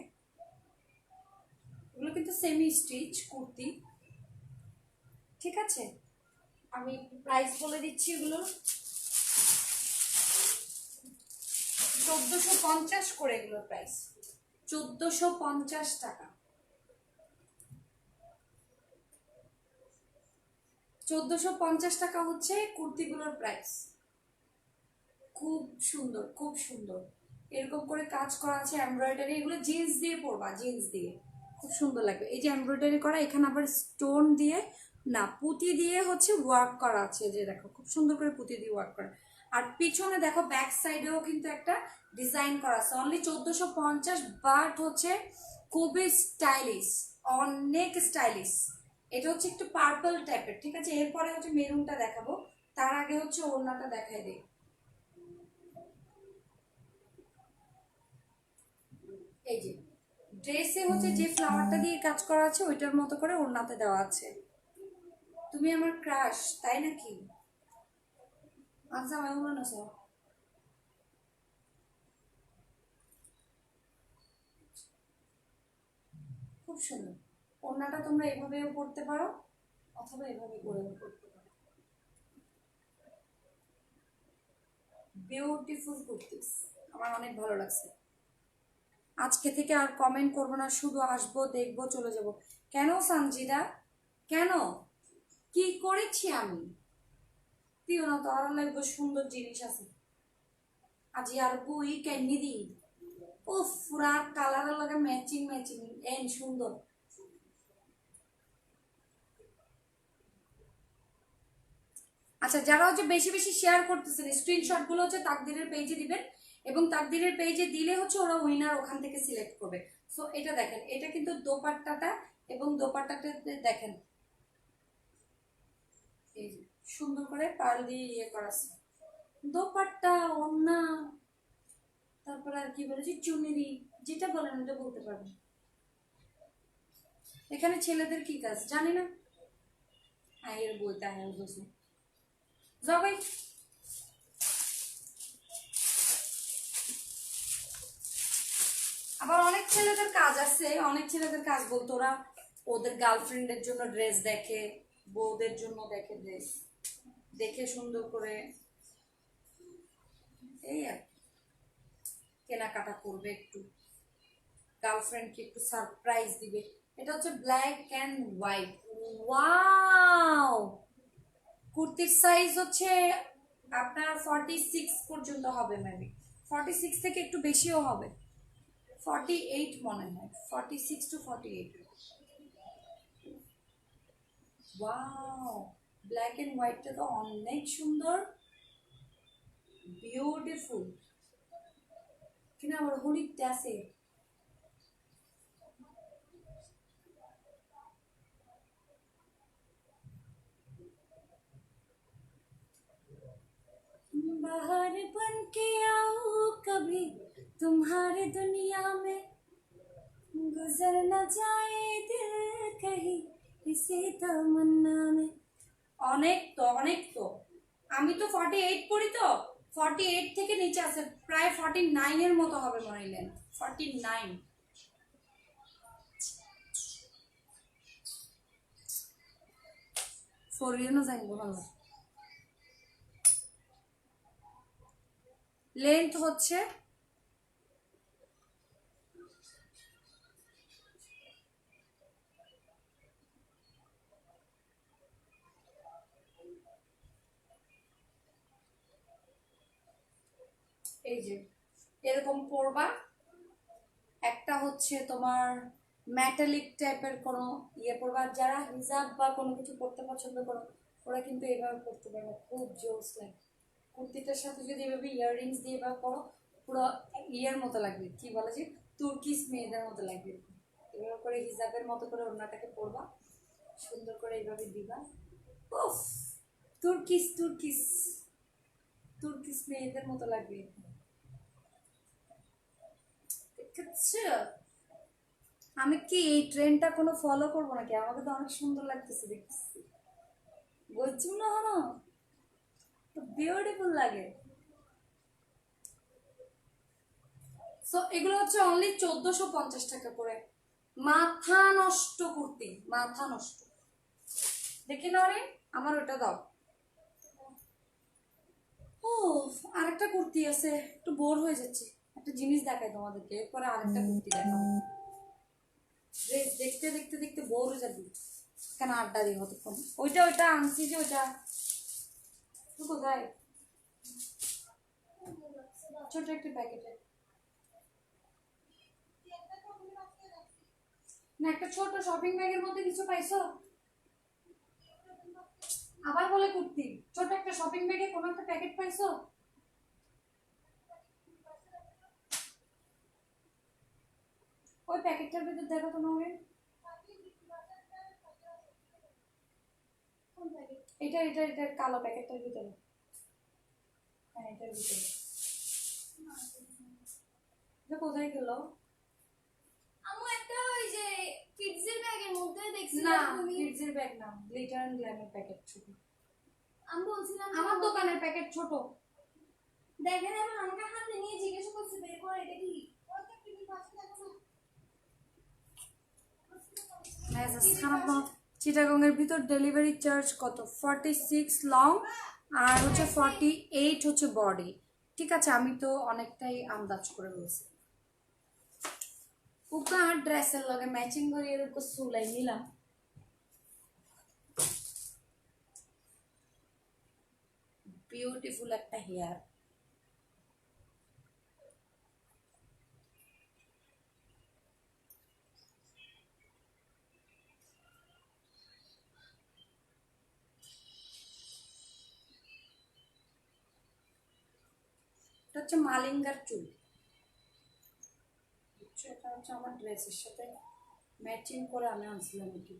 এগুলো কিন্তু সেমি স্টিচ কুর্তি, ঠিক আছে। আমি প্রাইস বলে দিচ্ছি, এগুলো 1450 করে, এগুলোর প্রাইস 1450 টাকা। 1450 টাকা হচ্ছে কুর্তিগুলোর প্রাইস। খুব সুন্দর, খুব সুন্দর, এরকম করে কাজ করা আছে, এমব্রয়ডারি, এগুলো জিন্স দিয়ে পরবা, জিন্স দিয়ে খুব সুন্দর লাগবে। এই যে এমব্রয়ডারি করা, এখানে আবার স্টোন দিয়ে না, পুঁতি দিয়ে হচ্ছে ওয়ার্ক করা আছে, যে দেখো খুব সুন্দর করে পুঁতি দিয়ে ওয়ার্ক করা। আর পিছনে দেখো ব্যাক সাইডেও কিন্তু একটা ডিজাইন করা আছে, অনলি 1450, বাট হচ্ছে খুবই স্টাইলিশ, অনেক স্টাইলিশ। এটা হচ্ছে একটু পার্পল টাইপের, ঠিক আছে। এরপরে হচ্ছে মেরুনটা দেখাবো, তার আগে হচ্ছে ওড়নাটা দেখাই দিই। এই যে ড্রেসে হচ্ছে যে ফ্লাওয়ারটা দিয়ে কাজ করা আছে ওইটার মতো করে ওড়নাতে দেওয়া আছে। তুমি আমার ক্রাশ, তাই নাকি? আচ্ছা আমি মনে আছে, খুব সুন্দর। ওড়নাটা তোমরা এভাবেও পরতে পারো অথবা এভাবে করেও পরতে পারো। বিউটিফুল কুর্তিস, আমার অনেক ভালো লাগছে। আজকে থেকে আর কমেন্ট করবো না, শুধু আসবো, দেখবো, চলে যাব। কেন সানজিদা, কেন, কি করেছি আমি? দিও না তো, আরো লাগবে, সুন্দর জিনিস আছে। আজি আর বই কেনি দি, ও পুরা কালারের লগে ম্যাচিং ম্যাচিং, এন সুন্দর। আচ্ছা, যারা হচ্ছে বেশি বেশি শেয়ার করতেছেন, স্ক্রিনশট গুলো হচ্ছে তাকদিরের পেজে দিবেন, এবং তাকদিরের পেজে দিলে হচ্ছে ওরা উইনার ওখান থেকে সিলেক্ট করবে। সো এটা দেখেন, এটা কিন্তু দোপাট্টাটা, এবং দোপাট্টাতে দেখেন এই যে সুন্দর করে পাড় দিয়ে ইয়ে করা আছে, দোপাট্টা, ওড়না, তারপরে আর কি বলেছি, চুনরি, যেটা বলেন ওটা বলতে পারবেন। এখানে ছেলেদের কি কাজ জানি না, আয়ের বইতে আয়ের বসে যাও ভাই। আবার অনেক ছেলেদের কাজ আছে, অনেক ছেলেদের কাজ বলতো ওরা ওদের গার্লফ্রেন্ডের জন্য ড্রেস দেখে, বউদের জন্য দেখে ড্রেস, দেখে সুন্দর করে এই আর কি কেনাকাটা করবে, একটু গার্লফ্রেন্ডকে একটু সারপ্রাইজ দিবে। এটা হচ্ছে ব্ল্যাক অ্যান্ড হোয়াইট, ওয়াও। কুর্তির সাইজ হচ্ছে আপনার 46 পর্যন্ত হবে, মেবি 46 থেকে একটু বেশিও হবে, 48 মনে হয়, 46 টু 48। ওয়াও, ব্ল্যাক এন্ড হোয়াইটটা তো অনেক সুন্দর, বিউটিফুল। কিনা আমার হলিতে আছে, बाहर बन के आओ कभी तुम्हारे दुनिया में, गुजर न जाए दिल कहीं इसी तमन्ना में। অনেক তো, অনেক তো। আমি তো 48 পড়ি, তো 48 থেকে নিচে আছে, প্রায় 49 এর মতো হবে মনে হইলেন, 49। ফরিয়ে জানবো ভালো। লেন্থ হচ্ছে এই যে এরকম পরবা, একটা হচ্ছে তোমার মেটালিক টাইপের কোনো ইয়ে পরবা। যারা হিজাব বা কোনো কিছু পরতে পছন্দ করো ওরা কিন্তু এইভাবে পরতে পারবে, খুব জোস লাগে। কুর্তিটার সাথে যদি এভাবে ইয়াররিংস দিয়ে বা পরো, পুরো ইয়ের মতো লাগবে, কি বলে যে তুর্কিস মেয়েদের মতো লাগবে। এভাবে করে হিজাবের মতো করে ওড়নাটাকে পরবা, সুন্দর করে এইভাবে দিবা, উফ, তুর্কিস তুর্কিস তুর্কিস মেয়েদের মতো লাগবে, দেখেছো? আমি কি এই ট্রেন্ডটা কোনো ফলো করবো নাকি? আমাকে তো অনেক সুন্দর লাগতেছে দেখতেছি, বলছি না হলো, বিউটিফুল লাগে। সো এগুলো হচ্ছে অনলি 1450 টাকা করে। মাথা নষ্ট কুর্তি, মাথা নষ্ট। দেখি নরে আমার ওটা দাও। ও আরেকটা কুর্তি আছে, একটু বোর হয়ে যাচ্ছে, একটা জিনিস দেখাই তোমাদেরকে, এরপরে আরেকটা কুর্তি দেখাবো। ড্রেস দেখতে দেখতে দেখতে বোর হয়ে যাবি, কেন আড্ডা দিই কতক্ষণ। ওইটা ওইটা আনছি যে ওইটা কোথায়, ছোট একটা প্যাকেটে না, একটা ছোট শপিং ব্যাগের মধ্যে কিছু পাইছো? আবার বলে কুর্তি, ছোট একটা শপিং ব্যাগে কোনো একটা প্যাকেট পাইছো? ওই প্যাকেটটার ভিতর দেখো তো নরে। এটা এটা এটা কালো প্যাকেটটার ভিতরে, হ্যাঁ এটার ভিতরে। এটা কোথায় গেল? আমু একটা ওই যে কিডসের ব্যাগের মধ্যে না দেখছিলাম তুমি। কিডসের ব্যাগ না, গ্লিটার এন্ড গ্ল্যামের প্যাকেট ছোট। আমি বলছিলাম আমার দোকানের প্যাকেট ছোট। দেখেন এখন আমাকে হাতে নিয়ে জিজ্ঞেস করছে বের করে এটা কি। চিটাগং এর ভিতর ডেলিভারি চার্জ কত? 46 লং আর হচ্ছে 48 হচ্ছে বডি। ঠিক আছে, আমি তো অনেকটাই আন্দাজ করে বলছি। ওকে আর ড্রেসের লগে ম্যাচিং করে এরকম সুলাই নিলাম। বিউটিফুল একটা হেয়ার। এটা হচ্ছে মালিঙ্গার চুল। এটা হচ্ছে আমার ড্রেসের সাথে ম্যাচিং করে আমি আনছিলাম এটি।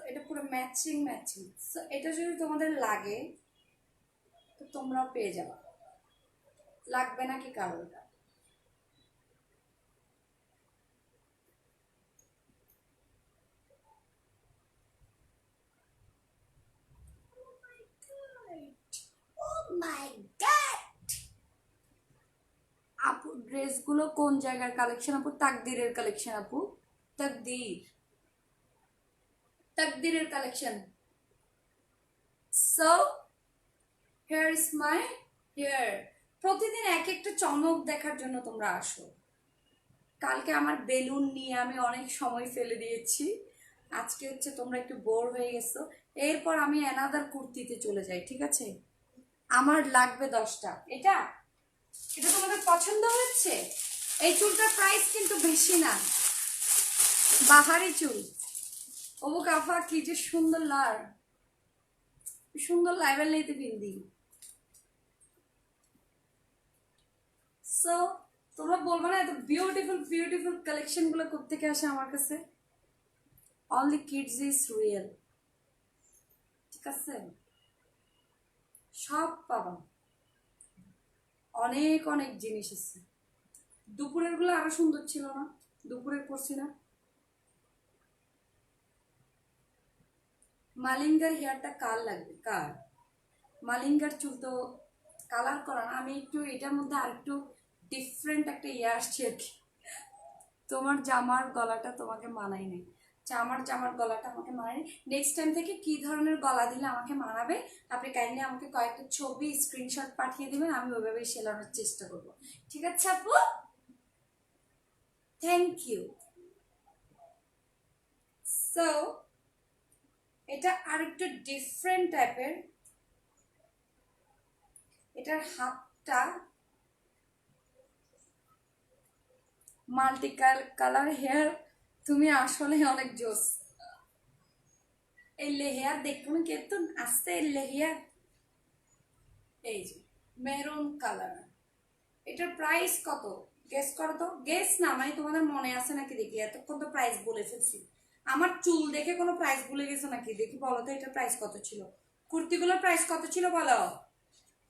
এটা পুরো ম্যাচিং ম্যাচিং। এটা যদি তোমাদের লাগে তো তোমরাও পেয়ে যাবে, লাগবে নাকি কারো এটা? আপু ড্রেসগুলো কোন জায়গার কালেকশন আপু? তাকদিরের কালেকশন আপু, তাকদির, তাকদিরের collection. So here is my hair. প্রতিদিন এক একটা চমক দেখার জন্য তোমরা আসো। কালকে আমার বেলুন নিয়ে আমি অনেক সময় ফেলে দিয়েছি, আজকে হচ্ছে তোমরা একটু বোর হয়ে গেছো। এরপর আমি অ্যানাদার কুর্তিতে চলে যাই, ঠিক আছে? আমার লাগবে 10টা। এটা এটা তোমাদের পছন্দ হচ্ছে? এই চুলটার প্রাইস কিন্তু বেশি না, বাহারি চুল। ও কাফা কি যে সুন্দর লার, সুন্দর লাইভেল নিতে বিন্দি। সো তোমরা বলবো না এত বিউটিফুল বিউটিফুল কালেকশন গুলো কোত্থেকে আসে আমার কাছে? অনলি কিডস ইজ রিয়েল, ঠিক আছে? সব পাবা, অনেক অনেক জিনিস আছে। দুপুরের গুলো আরো সুন্দর ছিল না? দুপুরের করছি না? মালিঙ্গার হেয়ারটা কার লাগবে? কার মালিঙ্গার চুল তো কালার করা না। আমি একটু এটার মধ্যে আর একটু ডিফারেন্ট একটা ইয়ে আসছে আর কি। তোমার জামার গলাটা তোমাকে মানাই নাই, আমার জামার গলাটা আমাকে মানায়। নেক্সট টাইম থেকে কি ধরনের গলা দিলে আমাকে মানাবে আপনি কাইন্ডলি আমাকে কয়েকটা ছবি স্ক্রিনশট পাঠিয়ে দিবেন, আমি ওইভাবেই সেলানোর চেষ্টা করব, ঠিক আছে আপু? Thank you. সো এটা আর একটু ডিফারেন্ট টাইপের। এটার হাতটা মাল্টি কালার হেয়ার। তুমি আসলে অনেক জোস। এই লেহেয়ার দেখুন কেতন আসছে, এই লেহেয়ার এই যে মেরুন কালার। এটার প্রাইস কত গেস করো তো? গেস না মানে তোমাদের মনে আছে নাকি দেখি, এতক্ষণ তো প্রাইস বলে ফেলছি। আমার চুল দেখে কোনো প্রাইস ভুলে গেছো নাকি দেখি, বলো তো এটার প্রাইস কত ছিল? কুর্তিগুলোর প্রাইস কত ছিল বলো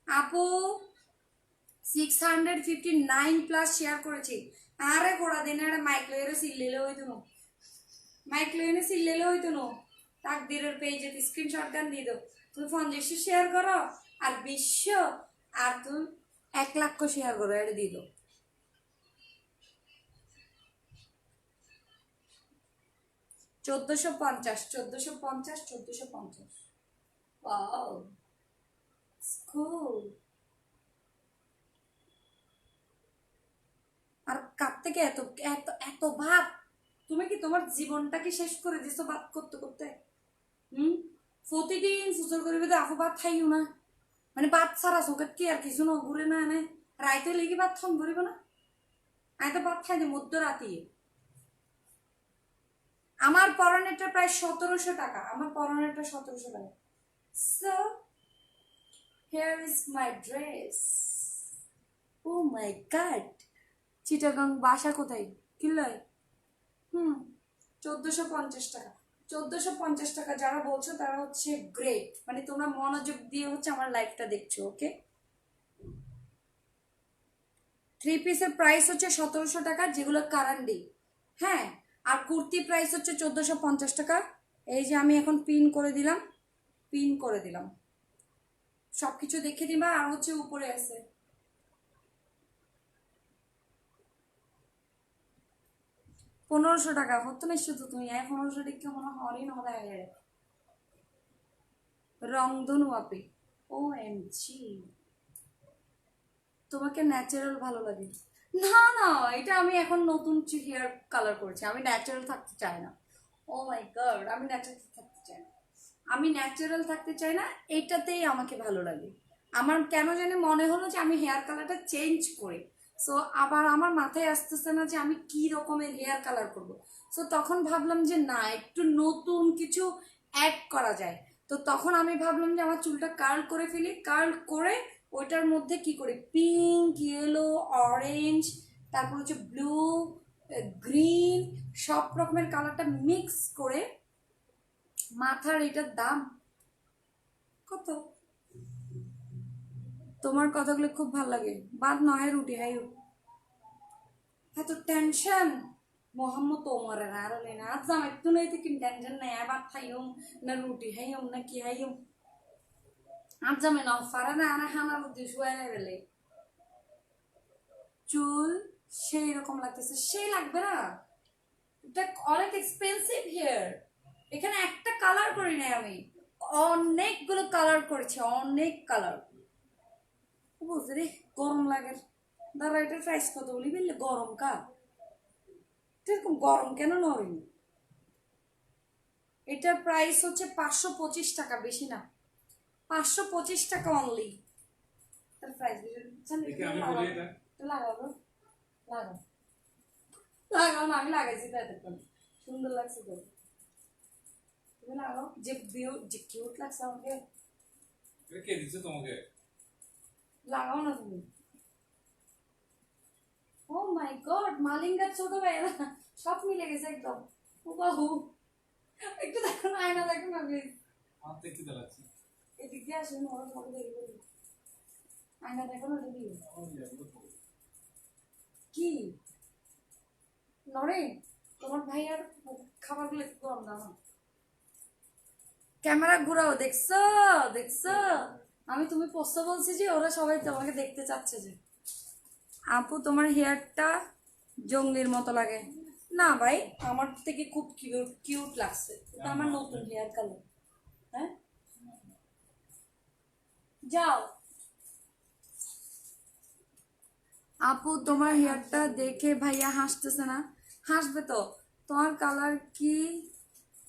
আপু? 659 প্লাস শেয়ার করেছি। আরে গোড়া দিনে একটা মাইক লইরে সিল্লেলে হইতো না, মাইক লইনে সিল্লেলে হইতো না। তাকদিরের পেজে স্ক্রিনশট গান দিয়ে দাও। তুমি 50 শেয়ার করো আর 20 আর তুমি 1 লাখ শেয়ার করো, এটা দিয়ে দাও। 1450 1450 1450। ওয়াও, কুল। আর কার থেকে এত এত এত ভাব? তুমি কি তোমার জীবনটাকে শেষ করে দিছো ভাত করতে করতে? হুম, প্রতিদিন সুসর করিবে তো আফু ভাত খাইও না, মানে ভাত ছাড়া চোখের কি আর কিছু না ঘুরে না এনে রাইতে লেগে ভাত থন করিব না? আমি তো ভাত খাই দিই মধ্যরাতি। আমার পরনেরটা প্রায় 1700 টাকা, আমার পরনেরটা 1700 টাকা। So here is my dress. Oh my god, Chittagong বাসা কোথায়? কিল্লয়। 1450 টাকা। 1450 টাকা যারা বলছো তারা হচ্ছে গ্রেট, মানে তোমরা মনোযোগ দিয়ে হচ্ছে আমার লাইফটা দেখছো। ওকে, 3 পিসের প্রাইস হচ্ছে 1700 টাকা, যেগুলো কারান্ডি। হ্যাঁ, আর কুর্তি প্রাইস হচ্ছে 1450 টাকা। এই যে আমি এখন পিন করে দিলাম, পিন করে দিলাম, সবকিছু দেখে দিবা। আর হচ্ছে উপরে আছে 1500 টাকা। হতো না শুধু তুমি 1500 টাকা মনে হরই না দেখা যায়। রংধনু আপি, ও এম জি, তোমাকে ন্যাচারাল ভালো লাগে? না না, এটা আমি এখন নতুন হেয়ার কালার করেছি, আমি ন্যাচারাল থাকতে চাই না। ও মাই গড, আমি ন্যাচারাল থাকতে চাই না, আমি ন্যাচারাল থাকতে চাই না, এইটাতেই আমাকে ভালো লাগে। আমার কেন জানি মনে হলো যে আমি হেয়ার কালারটা চেঞ্জ করি। সো আবার আমার মাথায় আসতেছে না যে আমি কি রকমের হেয়ার কালার করব। সো তখন ভাবলাম যে না, একটু নতুন কিছু অ্যাড করা যায়। তো তখন আমি ভাবলাম যে আমার চুলটা কার্ল করে ফেলি, কার্ল করে ওইটার মধ্যে কি করি, পিঙ্ক, ইয়েলো, অরেঞ্জ, তারপর হচ্ছে ব্লু, গ্রিন, সব রকমের কালারটা মিক্স করে। মাথার এটার দাম কত? তোমার কথাগুলো খুব ভালো লাগে, বাদ নয় রুটি হাইও। এত টেনশন মোহাম্মদ ওমর আর না আজ আমার একটু নাই থেকে টেনশন নাই, বাদ খাইও না রুটি হাইও না কি হাইও। আজ যাবে না ফারা না আনা হানার মধ্যে শুয়ে বেলে চুল সেই রকম লাগতেছে, সেই লাগবে না? এটা অনেক এক্সপেন্সিভ হেয়ার। এখানে একটা কালার করি নাই আমি, অনেকগুলো কালার করেছি, অনেক কালার। বুঝলি রে, গরম লাগে। দাঁড়া, এটার প্রাইস কত বলি বললে? গরম কা এরকম গরম কেন নরম? এটার প্রাইস হচ্ছে 525 টাকা, বেশি না, 525 টাকা অনলি। এটার প্রাইস লাগাবো, লাগাও লাগাও না, আমি লাগাইছি তো এতক্ষণ, সুন্দর লাগছে তো। তুমি লাগাও, যে যে কিউট লাগছে আমাকে। কে দিচ্ছে তোমাকে? লাগাও না তুমি। ও মাই গড, মালিঙ্গার ছোট ভাইয়েরা সব মিলে গেছে একদম। ও বাবু, একটু দেখো না, আয়না দেখো না প্লিজ। হাত দেখতে দেখাচ্ছি। এদিক দিয়ে আসুন, ওরা ফটো দেখে বলি। আয়না দেখো না দিদি। কি নরে, তোমার ভাইয়ার খাবারগুলো একটু কম দাও না। ক্যামেরা ঘুরাও, দেখছো দেখছো? আমি তুমি পোস্ত বলছি যে ওরা সবাই তোমাকে দেখতে চাচ্ছে যে। আপু তোমার হেয়ারটা জঙ্গলির মতো লাগে। না ভাই, আমার থেকে খুব কিউট কিউট লাগছে, এটা আমার নতুন হেয়ার কালার। হ্যাঁ, যাও। আপু তোমার হেয়ারটা দেখে ভাইয়া হাসতেছে না? হাসবে তো, তোমার কালার কি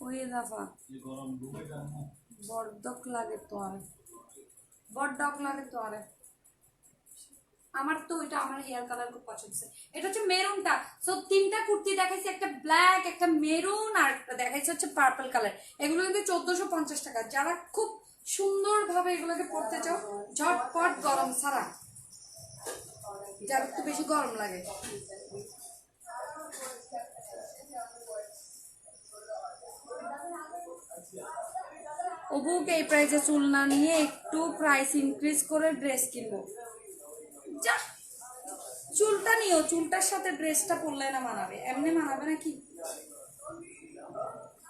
ওই দফা বড়দক লাগে তোমার, বড়ডক লাগে তোমার। আমার তো ওইটা, আমার হেয়ার কালার খুব পছন্দ হচ্ছে। এটা হচ্ছে মেরুনটা। সো 3টা কুর্তি দেখাইছি, একটা ব্ল্যাক, একটা মেরুন, আর একটা দেখাইছি হচ্ছে পার্পল কালার। এগুলো কিন্তু 1450 টাকা। যারা খুব সুন্দরভাবে এগুলোকে পরতে চাও, ঝটপট গরম ছাড়া, যার একটু বেশি গরম লাগে। অবুকে এই প্রাইসে চুল না নিয়ে একটু প্রাইস ইনক্রিজ করে ড্রেস কিনবো। যা, চুলটা নিও, চুলটার সাথে ড্রেসটা পরলে না মানাবে, এমনি মানাবে নাকি?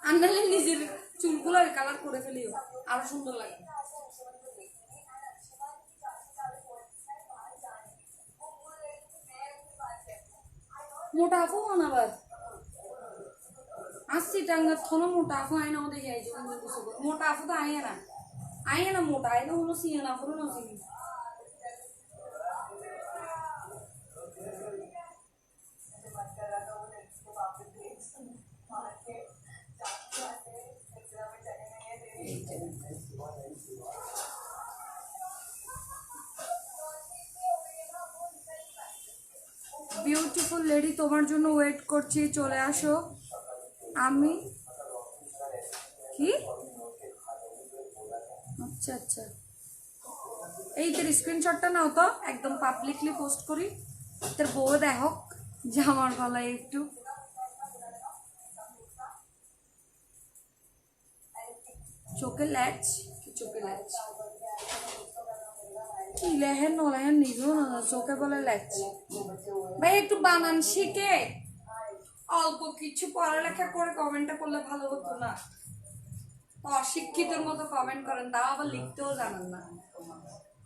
আনলে নিজের চুলগুলো কালার করে ফেলিও, আরো সুন্দর লাগে। মোটা আপু আনাবার আসছি টাঙ্গা থনো মোটা আপু আয় না দেখে আইছে মোটা আপু তো আয় না মোটা আইলে হলো সিয়ে না পুরো না সিয়ে বিউটিফুল লেডি তোমার জন্য ওয়েট করছি, চলে আসো। আমি কি আচ্ছা আচ্ছা এই তোর স্ক্রিনশটটা নাও তো, একদম পাবলিকলি পোস্ট করি, তোর বউ দেখো যে আমার গলায় একটু চোখে ল্যাচ, চোখে ল্যাচ কি লেহেন নলেহেন নিজেও না চোখে বলে ল্যাচ। ভাই একটু বানান শিখে অল্প কিছু পড়ালেখা করে কমেন্টটা করলে ভালো হতো না? অশিক্ষিতের মতো কমেন্ট করেন, তাও আবার লিখতেও জানেন না।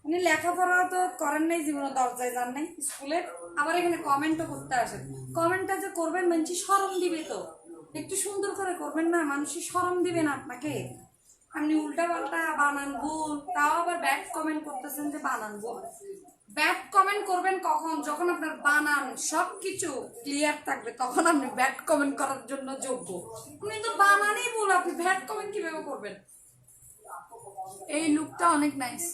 উনি লেখাপড়া তো করেন নাই জীবনে, দরজায় যান নাই স্কুলে, আবার এখানে কমেন্টও করতে আসেন। কমেন্টটা যে করবেন মানুষ শরম দিবে তো, একটু সুন্দর করে করবেন না, মানুষের শরম দিবে না আপনাকে। আপনি উল্টা পাল্টা বানান ভুল, তাও আবার ব্যাড কমেন্ট করতেছেন যে বানান ভুল। ব্যাড কমেন্ট করবেন কখন? যখন আপনার বানান সবকিছু ক্লিয়ার থাকবে, তখন আপনি ব্যাড কমেন্ট করার জন্য যোগ্য। আপনি তো বানানই ভুল, আপনি ব্যাড কমেন্ট কিভাবে করবেন? এই লুকটা অনেক নাইস,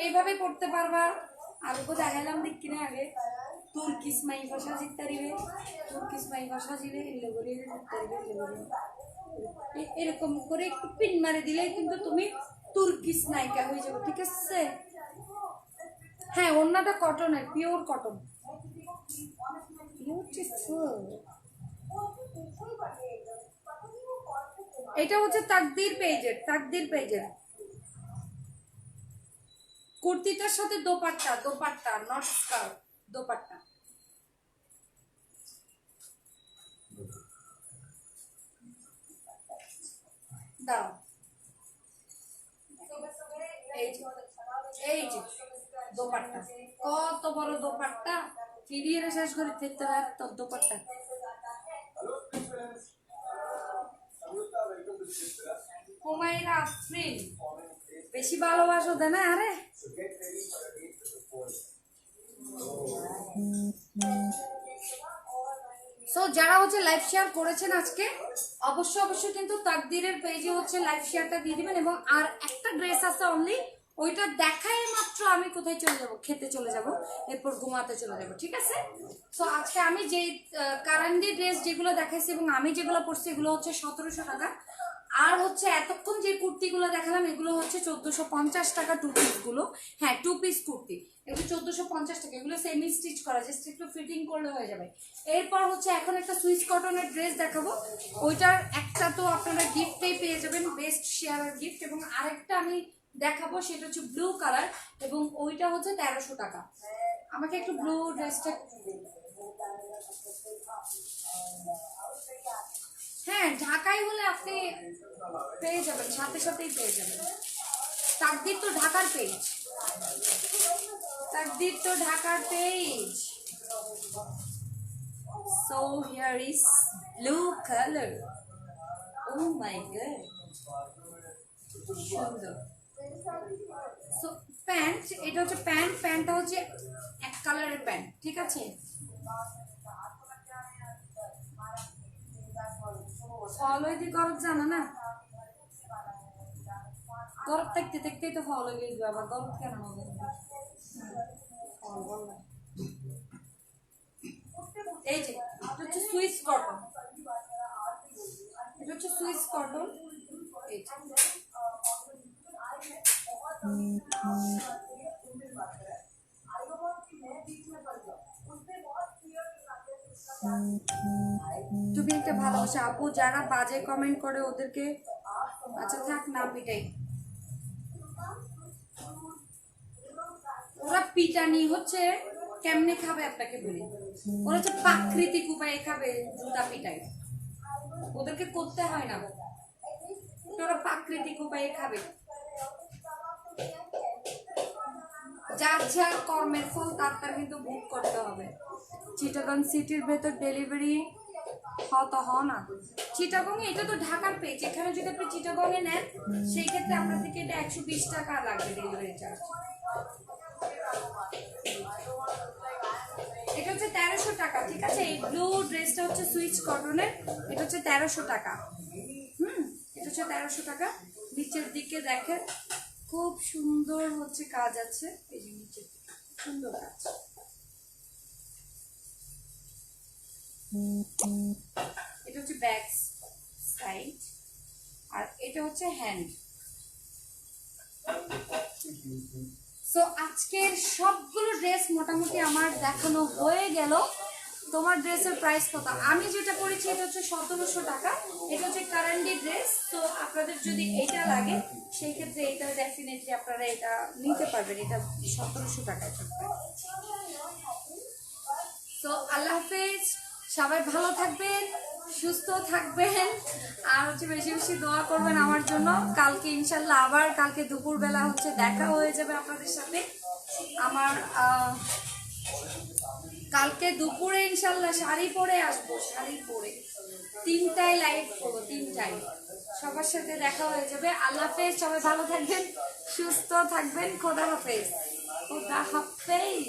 এইভাবে করতে পারবা। আলুকে দেখাইলাম দেখ কিনা আগে তুর্কিস মাই ভাষা জিততে দিবে, তুর্কিস মাই ভাষা জিলে এলে করে এরকম করে একটু পিন মারে দিলেই কিন্তু তুমি তুর্কিস নায়িকা হয়ে যাবে, ঠিক আছে? হ্যাঁ ওড়নাটা কটনের, পিওর কটন, এটা হচ্ছে তাকদির পেজের কুর্তিটার সাথে দোপাট্টা নট স্কার্ট, দোপাট্টা। দাও এই যে দোপাট্টা, কত বড় দোপাট্টা, ফিরিয়ে শেষ করে দেখতে পারে তোর দোপাট্টা। হুমায়রা আফরিন বেশি ভালোবাসো দেয় না? আরে সো যারা হচ্ছে লাইভ শেয়ার করেছেন আজকে, অবশ্যই কিন্তু তাকদিরের পেজে হচ্ছে লাইভ শেয়ারটা দিয়ে দিবেন। এবং আর একটা ড্রেস আছে অনলি, ওইটা দেখাই মাত্র আমি কোথায় চলে যাব, খেতে চলে যাব, এরপর ঘুমাতে চলে যাব, ঠিক আছে? সো আজকে আমি যে কারান্ডি ড্রেস যেগুলো দেখাইছি এবং আমি যেগুলো পরছি এগুলো হচ্ছে 1700 টাকা। আর হচ্ছে এতক্ষণ যে কুর্তিগুলো দেখালাম এগুলো হচ্ছে 1450 টাকা টু পিস গুলো। হ্যাঁ টু পিস কুর্তি এগুলো 1450 টাকা, এগুলো সেমি স্টিচ করা, জাস্ট একটু ফিটিং করলে হয়ে যাবে। এরপর হচ্ছে এখন একটা সুইস কটনের ড্রেস দেখাবো, ওইটার একটা তো আপনারা গিফটেই পেয়ে যাবেন, বেস্ট শেয়ার গিফট। এবং আরেকটা আমি দেখাবো সেটা হচ্ছে ব্লু কালার, এবং ওইটা হচ্ছে 1300 টাকা। আমাকে একটু ব্লু ড্রেসটা, হ্যাঁ ঢাকায় হলে আপনি পেয়ে যাবেন, সাথেই পেয়ে যাবেন। তাকদির তো ঢাকার page, so here is blue color, oh my god সুন্দর। সো প্যান্ট, এটা হচ্ছে প্যান্টটা হচ্ছে এক কালারের প্যান্ট, ঠিক আছে? ফল হইতে গরম জানা না, গরম দেখতেই তো ফল হয়ে গেছে, আবার গরম কেন হবে? এই যে এটা হচ্ছে সুইস কটন, তুমি একটা ভালোবাসা আপু, যারা বাজে কমেন্ট করে ওদেরকে, আচ্ছা থাক না পিটাই, ওরা পিটানি হচ্ছে কেমনে খাবে আপনাকে বলি, ওরা হচ্ছে প্রাকৃতিক উপায়ে খাবে, জুতা পিটাই। ওদেরকে করতে হয় না, ওরা প্রাকৃতিক উপায়ে খাবে। যার যার কর্মের ফল তার তার কিন্তু ভোগ করতে হবে। চিটাগং সিটির ভেতর ডেলিভারি তো হ না। চিটাগং এটা তো ঢাকার পেজ, এখানে যদি আপনি চিটাগং এ নেন সেই ক্ষেত্রে আপনার থেকে এটা 120 টাকা লাগবে ডেলিভারি চার্জ। এটা হচ্ছে 1300 টাকা, ঠিক আছে। এই ব্লু ড্রেসটা হচ্ছে সুইচ কটনের, এটা হচ্ছে 1300 টাকা। এটা হচ্ছে 1300 টাকা। নিচের দিকে দেখেন খুব সুন্দর হচ্ছে কাজ আছে, এই যে নিচের দিকে সুন্দর কাজ। এটা হচ্ছে ব্যাক সাইড আর এটা হচ্ছে হ্যান্ড। সো আজকের সবগুলো ড্রেস মোটামুটি আমার দেখানো হয়ে গেল। তোমার ড্রেসের প্রাইস কত? আমি যেটা করেছি এটা হচ্ছে 1700 টাকা। এটা হচ্ছে কারেন্টলি ড্রেস। তো আপনাদের যদি এটা লাগে সেই ক্ষেত্রে এটা ডেফিনেটলি আপনারা এটা নিতে পারবেন, এটা 1700 টাকায় থাকবে। তো আল্লাহ হাফেজ, সবাই ভালো থাকবেন, সুস্থ থাকবেন, আর হচ্ছে বেশি বেশি দোয়া করবেন আমার জন্য। কালকে ইনশাল্লাহ আবার কালকে দুপুরবেলা হচ্ছে দেখা হয়ে যাবে আপনাদের সাথে। আমার কালকে দুপুরে ইনশাল্লাহ শাড়ি পরে আসবো, শাড়ি পরে 3টায় লাইভ করবো, 3টায় সবার সাথে দেখা হয়ে যাবে। আল্লাহ হাফেজ, সবাই ভালো থাকবেন, সুস্থ থাকবেন। খোদা হাফেজ, খোদা হাফেজ।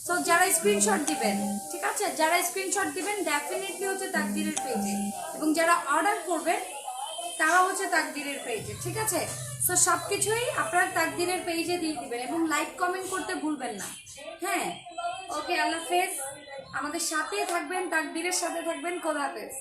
তো যারা স্ক্রিনশট দিবেন, ঠিক আছে, যারা স্ক্রিনশট দিবেন ডেফিনেটলি হচ্ছে তাকদিরের পেজে, এবং যারা অর্ডার করবেন তারা হচ্ছে তাকদিরের পেজে, ঠিক আছে। তো সব কিছুই আপনার তাকদিরের পেজে দিয়ে দিবেন এবং লাইক কমেন্ট করতে ভুলবেন না। হ্যাঁ, ওকে, আল্লাহ হাফেজ। আমাদের সাথে থাকবেন, তাকদিরের সাথে থাকবেন। খোদা হাফেজ।